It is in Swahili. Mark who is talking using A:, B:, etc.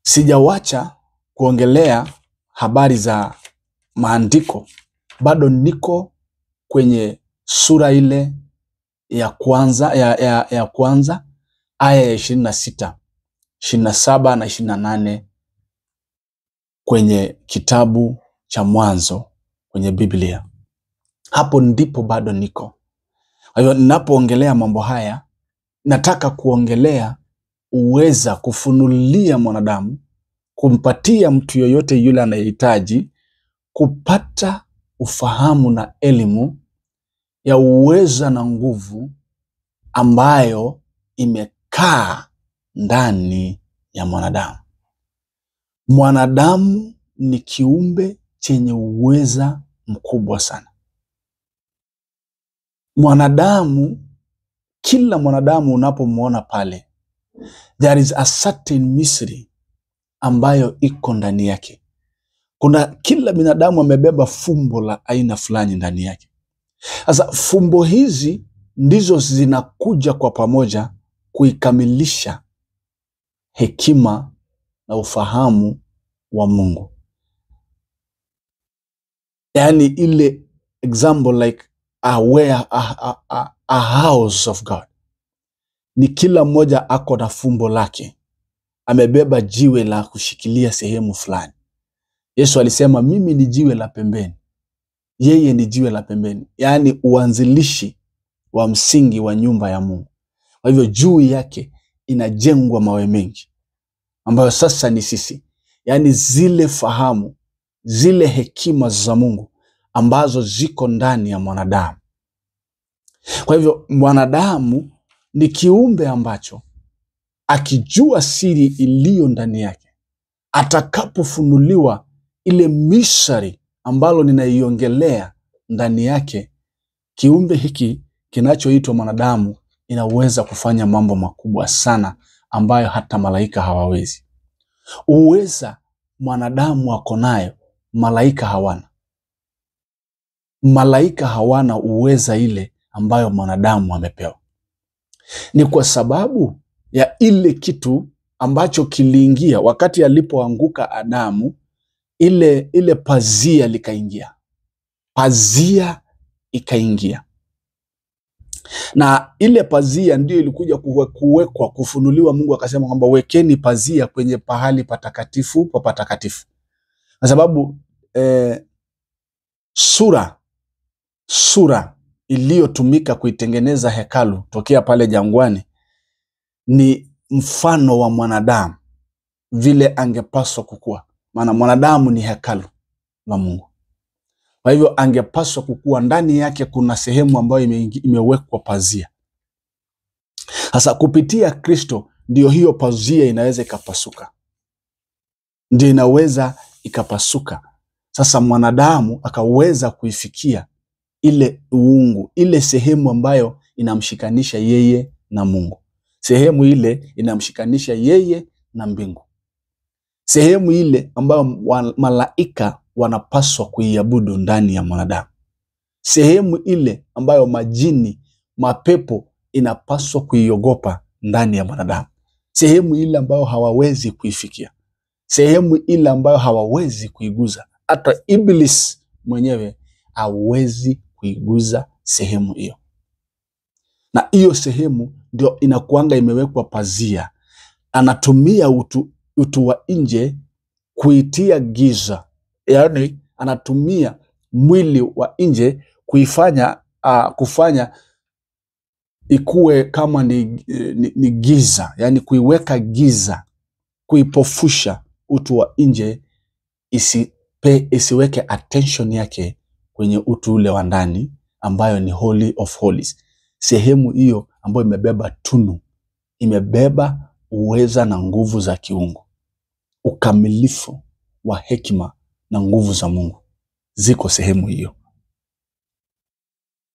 A: sijawacha kuongelea habari za maandiko. Bado niko kwenye sura ile ya kwanza ya kwanza aya ya 26, 27 na 28 kwenye kitabu cha Mwanzo kwenye Biblia. Hapo ndipo bado niko. Kwa hiyo ninapoongelea mambo haya, nataka kuongelea uweza kufunulia mwanadamu, kumpatia mtu yoyote yule anayehitaji kupata ufahamu na elimu ya uweza na nguvu ambayo imekaa ndani ya mwanadamu. Mwanadamu ni kiumbe chenye uweza mkubwa sana. Mwanadamu, kila mwanadamu unapomwona pale, there is a certain mystery ambayo iko ndani yake. Kila binadamu amebeba fumbo la aina fulani ndani yake. Sasa fumbo hizi ndizo zinakuja kwa pamoja kuikamilisha hekima na ufahamu wa Mungu. Yani ile example like a house of God. Ni kila mmoja ako na fumbo lake. Amebeba jiwe la kushikilia sehemu fulani. Yesu alisema mimi ni jiwe la pembeni. Yeye ni jiwe la pembeni. Yani uanzilishi wa msingi wa nyumba ya Mungu. Kwa hivyo juu yake inajengwa mawe mengi ambayo sasa ni sisi. Yani zile fahamu, zile hekima za Mungu ambazo ziko ndani ya mwanadamu. Kwa hivyo mwanadamu ni kiumbe ambacho akijua siri iliyo ndani yake, atakapofunuliwa ile mystery ambalo ninaiongelea ndani yake, kiumbe hiki kinachoitwa mwanadamu inaweza kufanya mambo makubwa sana ambayo hata malaika hawawezi. Uweza mwanadamu ako nayo, malaika hawana. Malaika hawana uweza ile ambayo mwanadamu amepewa. Ni kwa sababu ya ile kitu ambacho kiliingia wakati alipoanguka Adamu, ile pazia likaingia. Pazia ikaingia. Na ile pazia ndio ilikuja kuwekwa, kufunuliwa. Mungu akasema kwamba wekeni pazia kwenye pahali patakatifu pa patakatifu. Kwa sababu sura iliyotumika kuitengeneza hekalu tokea pale jangwani ni mfano wa mwanadamu vile angepaswa kukua. Maana mwanadamu ni hekalu la Mungu. Kwa hivyo angepaswa kukua. Ndani yake kuna sehemu ambayo imewekwa pazia. Sasa kupitia Kristo ndio hiyo pazia inaweza ikapasuka. Ndio inaweza ikapasuka. Sasa mwanadamu akaweza kuifikia ile uungu, ile sehemu ambayo inamshikanisha yeye na Mungu. Sehemu ile inamshikanisha yeye na mbingu. Sehemu ile ambayo malaika wanapaswa kuiabudu ndani ya mwanadamu. Sehemu ile ambayo majini, mapepo inapaswa kuiogopa ndani ya mwanadamu. Sehemu ile ambayo hawawezi kuifikia. Sehemu ile ambayo hawawezi kuiguza. Hata Iblis mwenyewe hawezi kuiguza sehemu hiyo. Na hiyo sehemu ndio inakuanga imewekwa pazia. Anatumia utu wa nje kuitia giza. Yani anatumia mwili wa nje kufanya ikuwe kama ni giza. Yani kuiweka giza, kuipofusha utu wa nje isiweke attention yake kwenye utu ule wa ndani ambayo ni Holy of Holies. Sehemu hiyo ambayo imebeba tunu, imebeba uweza na nguvu za kiungu. Ukamilifu wa hekima na nguvu za Mungu ziko sehemu hiyo.